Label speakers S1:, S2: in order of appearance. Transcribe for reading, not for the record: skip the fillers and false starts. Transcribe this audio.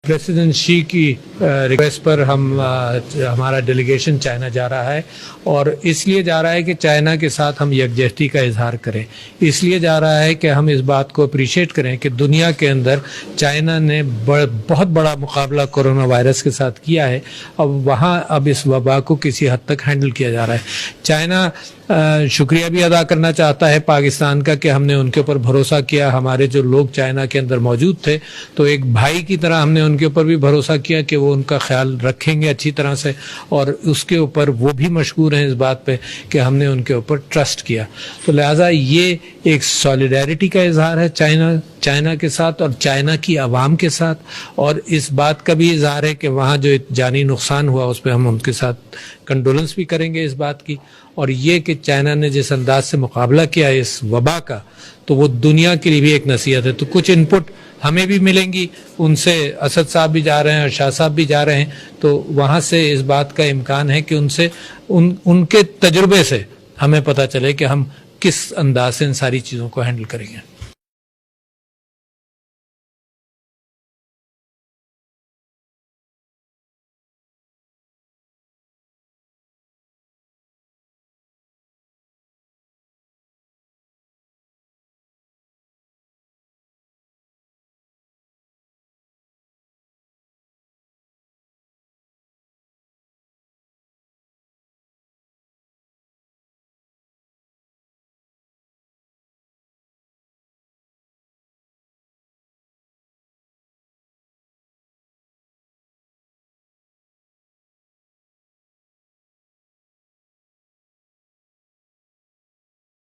S1: President Xi की request पर हमारा डेलीगेशन चाइना जा रहा है और इसलिए जा रहा है कि चाइना के साथ हम यकजहती का इजहार करें। इसलिए जा रहा है कि हम इस बात को अप्रिशिएट करें कि दुनिया के अंदर चाइना ने बहुत बड़ा मुकाबला कोरोना वायरस के साथ किया है। अब इस वबा को किसी हद तक हैंडल किया जा रहा है। चाइना शुक्रिया भी अदा करना चाहता है पाकिस्तान का कि हमने उनके ऊपर भरोसा किया। हमारे जो लोग चाइना के अंदर मौजूद थे तो एक भाई की तरह हमने उनके ऊपर भी भरोसा किया कि वो उनका ख्याल रखेंगे अच्छी तरह से, और उसके ऊपर वो भी मशहूर हैं इस बात पे कि हमने उनके ऊपर ट्रस्ट किया। तो लिहाजा ये एक सॉलिडारिटी का इजहार है चाइना के साथ और चाइना की आवाम के साथ, और इस बात का भी इजहार है कि वहाँ जो जानी नुकसान हुआ उस पर हम उनके साथ कंडोलेंस भी करेंगे इस बात की। और ये कि चाइना ने जिस अंदाज से मुकाबला किया इस वबा का, तो वो दुनिया के लिए भी एक नसीहत है। तो कुछ इनपुट हमें भी मिलेंगी, उनसे असद साहब भी जा रहे हैं और शाह साहब भी जा रहे हैं, तो वहाँ से इस बात का इम्कान है कि उनसे उनके तजुर्बे से हमें पता चले कि हम किस अंदाज से इन सारी चीज़ों को हैंडल करेंगे।